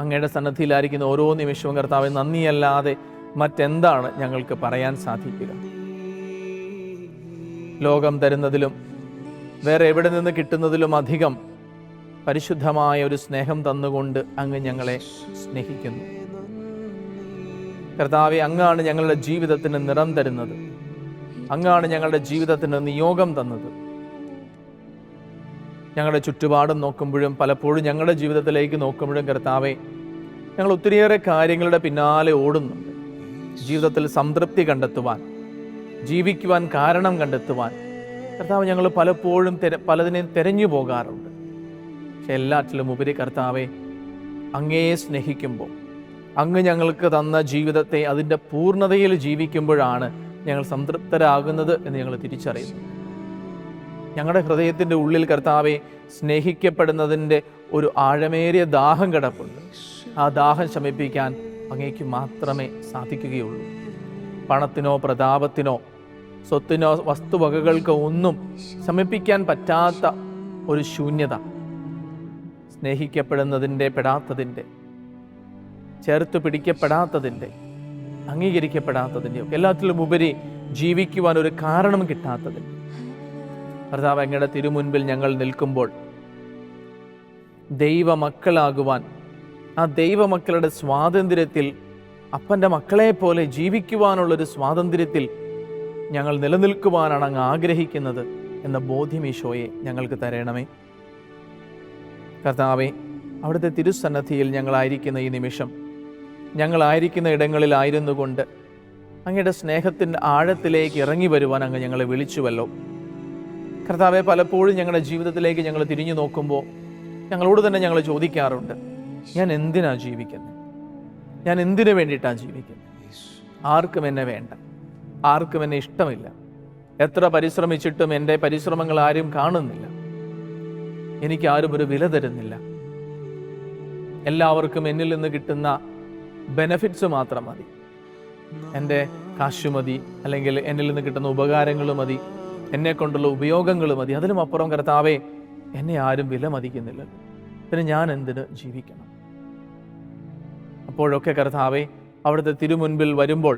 അങ്ങയുടെ സന്നിധിയിലായിരിക്കുന്ന ഓരോ നിമിഷവും കർത്താവെ, നന്ദിയല്ലാതെ മറ്റെന്താണ് ഞങ്ങൾക്ക് പറയാൻ സാധിക്കുക? ലോകം തരുന്നതിലും വേറെ എവിടെ നിന്ന് കിട്ടുന്നതിലും അധികം പരിശുദ്ധമായ ഒരു സ്നേഹം തന്നുകൊണ്ട് അങ്ങ് ഞങ്ങളെ സ്നേഹിക്കുന്നു. കർത്താവെ, അങ്ങാണ് ഞങ്ങളുടെ ജീവിതത്തിന് നിറം തരുന്നത്, അങ്ങാണ് ഞങ്ങളുടെ ജീവിതത്തിന് നിയോഗം തന്നത്. ഞങ്ങളുടെ ചുറ്റുപാടും നോക്കുമ്പോഴും പലപ്പോഴും ഞങ്ങളുടെ ജീവിതത്തിലേക്ക് നോക്കുമ്പോഴും കർത്താവെ, ഞങ്ങൾ ഒത്തിരിയേറെ കാര്യങ്ങളുടെ പിന്നാലെ ഓടുന്നുണ്ട്. ജീവിതത്തിൽ സംതൃപ്തി കണ്ടെത്തുവാൻ, ജീവിക്കുവാൻ കാരണം കണ്ടെത്തുവാൻ കർത്താവ് ഞങ്ങൾ പലപ്പോഴും പലതിനെയും തിരഞ്ഞു പോകാറുണ്ട്. പക്ഷെ എല്ലാറ്റിലും ഉപരി കർത്താവെ, അങ്ങയെ സ്നേഹിക്കുമ്പോൾ, അങ്ങ് ഞങ്ങൾക്ക് തന്ന ജീവിതത്തെ അതിൻ്റെ പൂർണ്ണതയിൽ ജീവിക്കുമ്പോഴാണ് ഞങ്ങൾ സംതൃപ്തരാകുന്നത് എന്ന് ഞങ്ങൾ തിരിച്ചറിയുന്നു. ഞങ്ങളുടെ ഹൃദയത്തിൻ്റെ ഉള്ളിൽ കർത്താവെ, സ്നേഹിക്കപ്പെടുന്നതിൻ്റെ ഒരു ആഴമേറിയ ദാഹം കിടപ്പുണ്ട്. ആ ദാഹം ശമിപ്പിക്കാൻ അങ്ങേക്ക് മാത്രമേ സാധിക്കുകയുള്ളൂ. പണത്തിനോ പ്രതാപത്തിനോ സ്വത്തിനോ വസ്തുവകകൾക്കോ ഒന്നും ശമിപ്പിക്കാൻ പറ്റാത്ത ഒരു ശൂന്യത, സ്നേഹിക്കപ്പെടുന്നതിൻ്റെ, പെടാത്തതിൻ്റെ, ചേർത്ത് പിടിക്കപ്പെടാത്തതിൻ്റെ, അംഗീകരിക്കപ്പെടാത്തതിൻ്റെ ഒക്കെ എല്ലാത്തിലും ഉപരി ജീവിക്കുവാൻ ഒരു കാരണം കിട്ടാത്തതിൻ്റെ കർത്താവ്, അങ്ങയുടെ തിരുമുൻപിൽ ഞങ്ങൾ നിൽക്കുമ്പോൾ ദൈവമക്കളാകുവാൻ, ആ ദൈവമക്കളുടെ സ്വാതന്ത്ര്യത്തിൽ, അപ്പൻ്റെ മക്കളെ പോലെ ജീവിക്കുവാനുള്ളൊരു സ്വാതന്ത്ര്യത്തിൽ ഞങ്ങൾ നിലനിൽക്കുവാനാണ് അങ്ങ് ആഗ്രഹിക്കുന്നത് എന്ന ബോധ്യം ഈശോയെ ഞങ്ങൾക്ക് തരണമേ. കർത്താവെ, അവിടുത്തെ തിരുസന്നിധിയിൽ ഞങ്ങളായിരിക്കുന്ന ഈ നിമിഷം, ഞങ്ങളായിരിക്കുന്ന ഇടങ്ങളിലായിരുന്നു കൊണ്ട് അങ്ങയുടെ സ്നേഹത്തിൻ്റെ ആഴത്തിലേക്ക് ഇറങ്ങി വരുവാൻ അങ്ങ് ഞങ്ങളെ വിളിച്ചുവല്ലോ. കർത്താവെ, പലപ്പോഴും ഞങ്ങളുടെ ജീവിതത്തിലേക്ക് ഞങ്ങൾ തിരിഞ്ഞു നോക്കുമ്പോൾ ഞങ്ങളോട് തന്നെ ഞങ്ങൾ ചോദിക്കാറുണ്ട്, ഞാൻ എന്തിനാ ജീവിക്കുന്നത്? ഞാൻ എന്തിനു വേണ്ടിയിട്ടാണ് ജീവിക്കുന്നത്? ആർക്കും എന്നെ വേണ്ട, ആർക്കും എന്നെ ഇഷ്ടമില്ല. എത്ര പരിശ്രമിച്ചിട്ടും എൻ്റെ പരിശ്രമങ്ങൾ ആരും കാണുന്നില്ല, എനിക്കാരും ഒരു വില തരുന്നില്ല. എല്ലാവർക്കും എന്നിൽ നിന്ന് കിട്ടുന്ന ബെനഫിറ്റ്സ് മാത്രം മതി, എൻ്റെ കാശ് മതി, അല്ലെങ്കിൽ എന്നിൽ നിന്ന് കിട്ടുന്ന ഉപകാരങ്ങൾ മതി, എന്നെ കൊണ്ടുള്ള ഉപയോഗങ്ങൾ മതി. അതിലും അപ്പുറം കർത്താവെ, എന്നെ ആരും വില മതിക്കുന്നില്ല, പിന്നെ ഞാൻ എന്തിന് ജീവിക്കണം? അപ്പോഴൊക്കെ കർത്താവെ, അവിടുത്തെ തിരുമുൻപിൽ വരുമ്പോൾ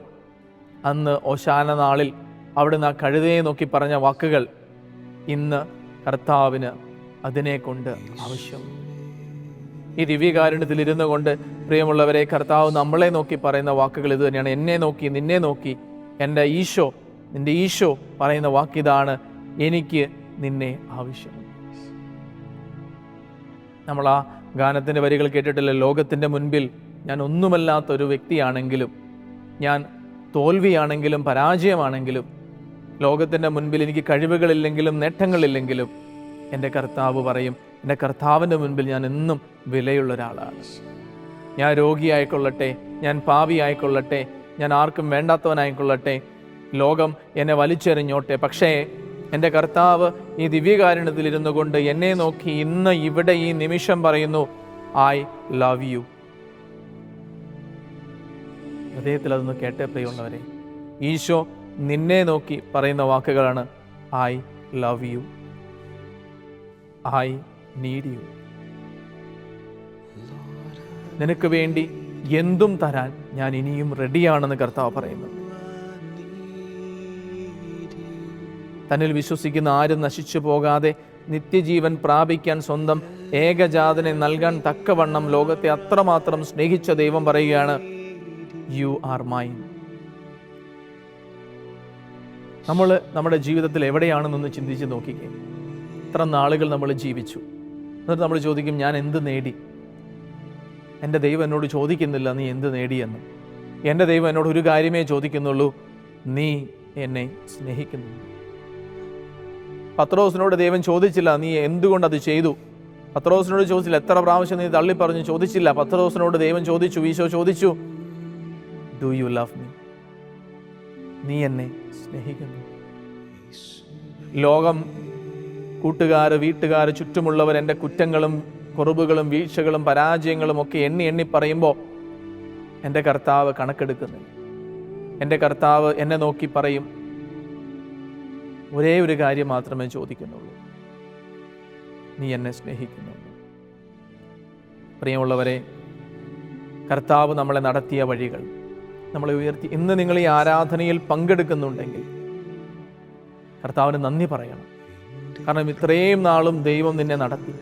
അന്ന് ഓശാന നാളിൽ അവിടുന്ന് ആ കഴുതയെ നോക്കി പറഞ്ഞ വാക്കുകൾ ഇന്ന് കർത്താവിന് അതിനെക്കൊണ്ട് ആവശ്യമുണ്ട്. ഈ ദിവ്യകാരുണ്യത്തിൽ ഇരുന്നു കൊണ്ട് പ്രിയമുള്ളവരെ, കർത്താവ് നമ്മളെ നോക്കി പറയുന്ന വാക്കുകൾ ഇത് തന്നെയാണ്. എന്നെ നോക്കി, നിന്നെ നോക്കി, എൻ്റെ ഈശോ, നിൻ്റെ ഈശോ പറയുന്ന വാക്കിതാണ്, എനിക്ക് നിന്നെ ആവശ്യമുണ്ട്. നമ്മൾ ആ ഗാനത്തിൻ്റെ വരികൾ കേട്ടിട്ടില്ല, ലോകത്തിൻ്റെ മുൻപിൽ ഞാൻ ഒന്നുമല്ലാത്തൊരു വ്യക്തിയാണെങ്കിലും, ഞാൻ തോൽവിയാണെങ്കിലും പരാജയമാണെങ്കിലും, ലോകത്തിൻ്റെ മുൻപിൽ എനിക്ക് കഴിവുകളില്ലെങ്കിലും നേട്ടങ്ങളില്ലെങ്കിലും, എൻ്റെ കർത്താവ് പറയും, എൻ്റെ കർത്താവിൻ്റെ മുൻപിൽ ഞാൻ എന്നും വിലയുള്ള ഒരാളാണ്. ഞാൻ രോഗിയായിക്കൊള്ളട്ടെ, ഞാൻ പാപിയായിക്കൊള്ളട്ടെ, ഞാൻ ആർക്കും വേണ്ടാത്തവനായിക്കൊള്ളട്ടെ, ലോകം എന്നെ വലിച്ചെറിഞ്ഞോട്ടെ, പക്ഷേ എൻ്റെ കർത്താവ് ഈ ദിവ്യകാരുണ്യത്തിൽ ഇരുന്നു കൊണ്ട് എന്നെ നോക്കി ഇന്ന് ഇവിടെ ഈ നിമിഷം പറയുന്നു, ഐ ലവ് യു. ഹൃദയത്തിൽ അതൊന്ന് കേട്ടേ പ്രിയമുള്ളവരെ. ഈശോ നിന്നെ നോക്കി പറയുന്ന വാക്കുകളാണ്, I love you, I need you. നിനക്ക് വേണ്ടി എന്തും തരാൻ ഞാൻ ഇനിയും റെഡിയാണെന്ന് കർത്താവ് പറയുന്നു. തന്നിൽ വിശ്വസിക്കുന്ന ആരും നശിച്ചു പോകാതെ നിത്യജീവൻ പ്രാപിക്കാൻ സ്വന്തം ഏകജാതനെ നൽകാൻ തക്കവണ്ണം ലോകത്തെ അത്രമാത്രം സ്നേഹിച്ച ദൈവം പറയുകയാണ്, യു ആർ മൈൻ. നമ്മൾ നമ്മുടെ ജീവിതത്തിൽ എവിടെയാണെന്നൊന്ന് ചിന്തിച്ച് നോക്കിക്കേ. ഇത്ര നാളുകൾ നമ്മൾ ജീവിച്ചു, എന്നിട്ട് നമ്മൾ ചോദിക്കും, ഞാൻ എന്ത് നേടി? എൻ്റെ ദൈവം എന്നോട് ചോദിക്കുന്നില്ല നീ എന്ത് നേടിയെന്ന്. എൻ്റെ ദൈവം എന്നോട് ഒരു കാര്യമേ ചോദിക്കുന്നുള്ളൂ, നീ എന്നെ സ്നേഹിക്കുന്നു. പത്രോസിനോട് ദൈവം ചോദിച്ചില്ല നീ എന്തുകൊണ്ട് അത് ചെയ്തു. പത്രോസിനോട് ചോദിച്ചില്ല എത്ര പ്രാവശ്യം നീ തള്ളി പറഞ്ഞു, ചോദിച്ചില്ല. പത്രോസിനോട് ദൈവം ചോദിച്ചു, ഈശോ ചോദിച്ചു, ഡു യു ലവ് മീ? നീ എന്നെ സ്നേഹിക്കുന്നു. ലോകം, കൂട്ടുകാർ, വീട്ടുകാർ, ചുറ്റുമുള്ളവർ എൻ്റെ കുറ്റങ്ങളും കുറവുകളും വീഴ്ചകളും പരാജയങ്ങളും ഒക്കെ എണ്ണി എണ്ണി പറയുമ്പോൾ എൻ്റെ കർത്താവ് കണക്കെടുക്കുന്നില്ല. എൻ്റെ കർത്താവ് എന്നെ നോക്കി പറയും, ഒരേ ഒരു കാര്യം മാത്രമേ ചോദിക്കുന്നുള്ളൂ, നീ എന്നെ സ്നേഹിക്കുന്നുള്ളൂ. പ്രിയമുള്ളവരെ, കർത്താവ് നമ്മളെ നടത്തിയ വഴികൾ, നമ്മളെ ഉയർത്തി, ഇന്ന് നിങ്ങൾ ഈ ആരാധനയിൽ പങ്കെടുക്കുന്നുണ്ടെങ്കിൽ കർത്താവിന് നന്ദി പറയണം. കാരണം ഇത്രയും നാളും ദൈവം നിന്നെ നടത്തി,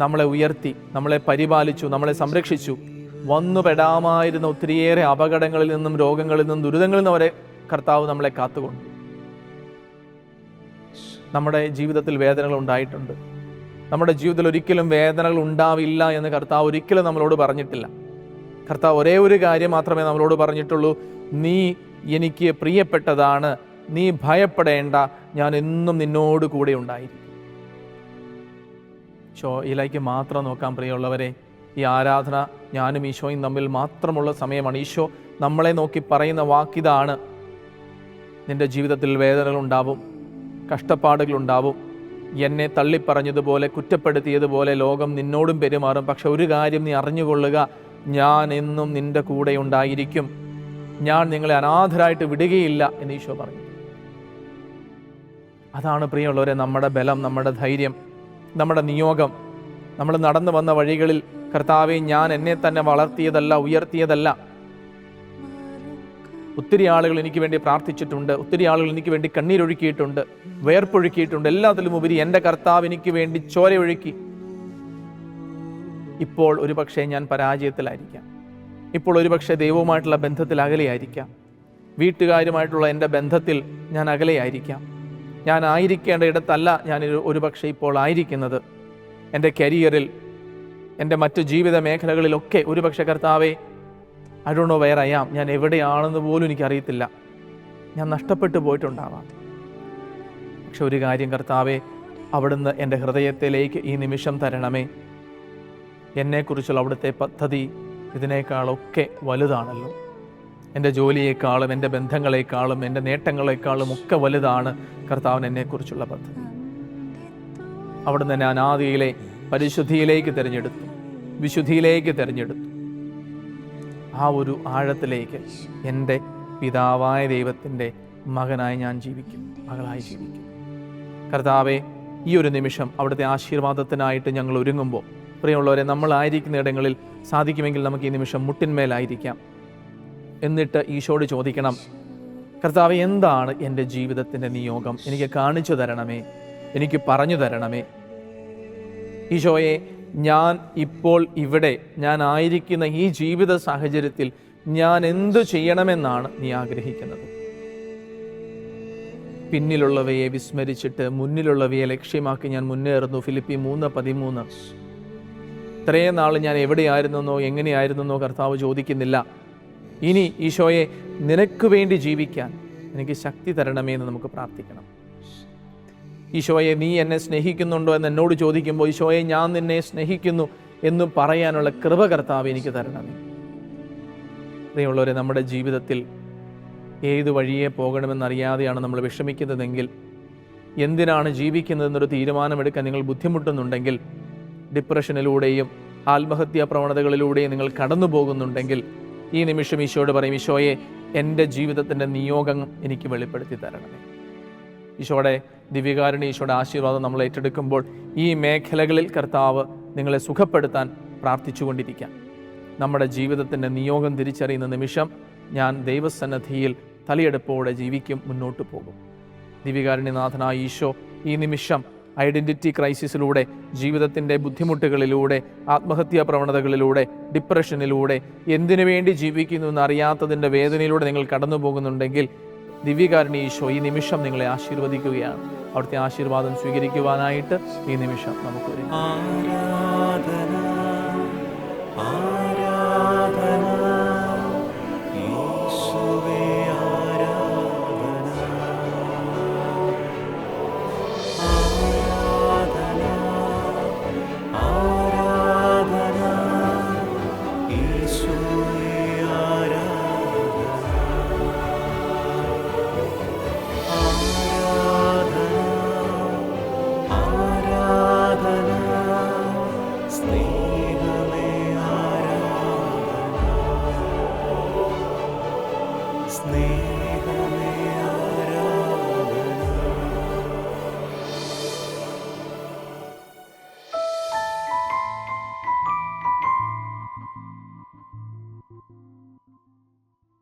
നമ്മളെ ഉയർത്തി, നമ്മളെ പരിപാലിച്ചു, നമ്മളെ സംരക്ഷിച്ചു. വന്നുപെടാമായിരുന്ന ഒത്തിരിയേറെ അപകടങ്ങളിൽ നിന്നും രോഗങ്ങളിൽ നിന്നും ദുരിതങ്ങളിൽ നിന്നും വരെ കർത്താവ് നമ്മളെ കാത്തുകൊണ്ടു. നമ്മുടെ ജീവിതത്തിൽ വേദനകൾ ഉണ്ടായിട്ടുണ്ട്. നമ്മുടെ ജീവിതത്തിൽ ഒരിക്കലും വേദനകൾ ഉണ്ടാവില്ല എന്ന് കർത്താവ് ഒരിക്കലും നമ്മളോട് പറഞ്ഞിട്ടില്ല. കർത്താവ് ഒരേ ഒരു കാര്യം മാത്രമേ നമ്മളോട് പറഞ്ഞിട്ടുള്ളൂ, നീ എനിക്ക് പ്രിയപ്പെട്ടതാണ്, നീ ഭയപ്പെടേണ്ട, ഞാൻ എന്നും നിന്നോട് കൂടെ ഉണ്ടായിരിക്കും. ഈശോയിലേക്ക് മാത്രം നോക്കാൻ പ്രിയമുള്ളവരെ. ഈ ആരാധന ഞാനും ഈശോയും തമ്മിൽ മാത്രമുള്ള സമയമാണ്. ഈശോ നമ്മളെ നോക്കി പറയുന്ന വാക്കിതാണ്, നിന്റെ ജീവിതത്തിൽ വേദനകളുണ്ടാവും, കഷ്ടപ്പാടുകളുണ്ടാവും, എന്നെ തള്ളിപ്പറഞ്ഞതുപോലെ കുറ്റപ്പെടുത്തിയതുപോലെ ലോകം നിന്നോടും പെരുമാറും. പക്ഷെ ഒരു കാര്യം നീ അറിഞ്ഞുകൊള്ളുക, ഞാൻ എന്നും നിന്റെ കൂടെ ഉണ്ടായിരിക്കും, ഞാൻ നിങ്ങളെ അനാഥരായിട്ട് വിടുകയില്ല എന്ന് ഈശോ പറഞ്ഞു. അതാണ് പ്രിയമുള്ളവരെ നമ്മുടെ ബലം, നമ്മുടെ ധൈര്യം, നമ്മുടെ നിയോഗം. നമ്മൾ നടന്നു വന്ന വഴികളിൽ കർത്താവെ, ഞാൻ എന്നെ തന്നെ വളർത്തിയതല്ല, ഉയർത്തിയതല്ല. ഒത്തിരി ആളുകൾ എനിക്ക് വേണ്ടി പ്രാർത്ഥിച്ചിട്ടുണ്ട്, ഒത്തിരി ആളുകൾ എനിക്ക് വേണ്ടി കണ്ണീരൊഴുക്കിയിട്ടുണ്ട്, വേർപ്പൊഴുക്കിയിട്ടുണ്ട്. എല്ലാത്തിലും ഉപരി എൻ്റെ കർത്താവ് എനിക്ക് വേണ്ടി ചോരയൊഴുക്കി. ഇപ്പോൾ ഒരുപക്ഷെ ഞാൻ പരാജയത്തിലായിരിക്കാം, ഇപ്പോൾ ഒരുപക്ഷെ ദൈവവുമായിട്ടുള്ള ബന്ധത്തിൽ അകലെയായിരിക്കാം, വീട്ടുകാരുമായിട്ടുള്ള എൻ്റെ ബന്ധത്തിൽ ഞാൻ അകലെയായിരിക്കാം, ഞാൻ ആയിരിക്കേണ്ട ഇടത്തല്ല ഞാൻ ഒരുപക്ഷെ ഇപ്പോൾ ആയിരിക്കുന്നത്. എൻ്റെ കരിയറിൽ, എൻ്റെ മറ്റു ജീവിത മേഖലകളിലൊക്കെ ഒരുപക്ഷെ കർത്താവെ, I don't know where I am, ഞാൻ എവിടെയാണെന്ന് പോലും എനിക്കറിയത്തില്ല, ഞാൻ നഷ്ടപ്പെട്ടു പോയിട്ടുണ്ടാവാം. പക്ഷെ ഒരു കാര്യം കർത്താവെ, അവിടുന്ന് എൻ്റെ ഹൃദയത്തിലേക്ക് ഈ നിമിഷം തരണമേ. എന്നെക്കുറിച്ചുള്ള അവിടുത്തെ പദ്ധതി ഇതിനേക്കാളൊക്കെ വലുതാണല്ലോ. എൻ്റെ ജോലിയേക്കാളും എൻ്റെ ബന്ധങ്ങളെക്കാളും എൻ്റെ നേട്ടങ്ങളെക്കാളും ഒക്കെ വലുതാണ് കർത്താവിന് എന്നെക്കുറിച്ചുള്ള പദ്ധതി. അവിടുന്ന് എന്നെ അനാദിയിലെ പരിശുദ്ധിയിലേക്ക് തിരഞ്ഞെടുത്തു, വിശുദ്ധിയിലേക്ക് തിരഞ്ഞെടുത്തു. ആ ഒരു ആഴത്തിലേക്ക് എൻ്റെ പിതാവായ ദൈവത്തിൻ്റെ മകനായി ഞാൻ ജീവിക്കും, മകളായി ജീവിക്കും. കർത്താവെ, ഈ ഒരു നിമിഷം അവിടുത്തെ ആശീർവാദത്തിനായിട്ട് ഞങ്ങൾ ഒരുങ്ങുമ്പോൾ പ്രിയമുള്ളവരെ, നമ്മളായിരിക്കുന്ന ഇടങ്ങളിൽ സാധിക്കുമെങ്കിൽ നമുക്ക് ഈ നിമിഷം മുട്ടിന്മേലായിരിക്കാം. എന്നിട്ട് ഈശോയോട് ചോദിക്കണം, കർത്താവെ, എന്താണ് എൻ്റെ ജീവിതത്തിൻ്റെ നിയോഗം? എനിക്ക് കാണിച്ചു തരണമേ, എനിക്ക് പറഞ്ഞു തരണമേ. ഈശോയെ, ഞാൻ ഇപ്പോൾ ഇവിടെ, ഞാൻ ആയിരിക്കുന്ന ഈ ജീവിത സാഹചര്യത്തിൽ ഞാൻ എന്തു ചെയ്യണമെന്നാണ് നീ ആഗ്രഹിക്കുന്നത്? പിന്നിലുള്ളവയെ വിസ്മരിച്ചിട്ട് മുന്നിലുള്ളവയെ ലക്ഷ്യമാക്കി ഞാൻ മുന്നേറുന്നു. ഫിലിപ്പി 3:13. ഇത്രയും നാൾ ഞാൻ എവിടെയായിരുന്നെന്നോ എങ്ങനെയായിരുന്നെന്നോ കർത്താവ് ചോദിക്കുന്നില്ല. ഇനി ഈശോയെ, നിനക്ക് വേണ്ടി ജീവിക്കാൻ എനിക്ക് ശക്തി തരണമേ എന്ന് നമുക്ക് പ്രാർത്ഥിക്കണം. ഈശോയെ, നീ എന്നെ സ്നേഹിക്കുന്നുണ്ടോ എന്ന് എന്നോട് ചോദിക്കുമ്പോൾ ഈശോയെ, ഞാൻ നിന്നെ സ്നേഹിക്കുന്നു എന്ന് പറയാനുള്ള കൃപ കർത്താവ് എനിക്ക് തരണമേ. പ്രിയമുള്ളവരെ, നമ്മുടെ ജീവിതത്തിൽ ഏത് വഴിയെ പോകണമെന്നറിയാതെയാണ് നമ്മൾ വിഷമിക്കുന്നതെങ്കിൽ, എന്തിനാണ് ജീവിക്കുന്നതെന്നൊരു തീരുമാനമെടുക്കാൻ നിങ്ങൾ ബുദ്ധിമുട്ടുന്നുണ്ടെങ്കിൽ, ഡിപ്രഷനിലൂടെയും ആത്മഹത്യാ പ്രവണതകളിലൂടെയും നിങ്ങൾ കടന്നു പോകുന്നുണ്ടെങ്കിൽ, ഈ നിമിഷം ഈശോയോട് പറയും, ഈശോയെ, എൻ്റെ ജീവിതത്തിൻ്റെ നിയോഗം എനിക്ക് വെളിപ്പെടുത്തി തരണമേ. ഈശോയുടെ ദിവ്യകാരുണ്യ, ഈശോയുടെ ആശീർവാദം നമ്മൾ ഏറ്റെടുക്കുമ്പോൾ ഈ മേഖലകളിൽ കർത്താവ് നിങ്ങളെ സുഖപ്പെടുത്താൻ പ്രാർത്ഥിച്ചുകൊണ്ടിരിക്കാം. നമ്മുടെ ജീവിതത്തിൻ്റെ നിയോഗം തിരിച്ചറിയുന്ന നിമിഷം ഞാൻ ദൈവസന്നിധിയിൽ തലയെടുപ്പോടെ ജീവിക്കും, മുന്നോട്ട് പോകും. ദിവ്യകാരുണ്യനാഥനായ ഈശോ ഈ നിമിഷം ഐഡൻറ്റിറ്റി ക്രൈസിസിലൂടെ, ജീവിതത്തിൻ്റെ ബുദ്ധിമുട്ടുകളിലൂടെ, ആത്മഹത്യാ പ്രവണതകളിലൂടെ, ഡിപ്രഷനിലൂടെ, എന്തിനു വേണ്ടി ജീവിക്കുന്നു എന്നറിയാത്തതിൻ്റെ വേദനയിലൂടെ നിങ്ങൾ കടന്നു പോകുന്നുണ്ടെങ്കിൽ ദിവ്യകാരുണ്യ ഈശോ ഈ നിമിഷം നിങ്ങളെ ആശീർവദിക്കുകയാണ്. അവിടുത്തെ ആശീർവാദം സ്വീകരിക്കുവാനായിട്ട് ഈ നിമിഷം നമുക്ക് ഒരുങ്ങാം.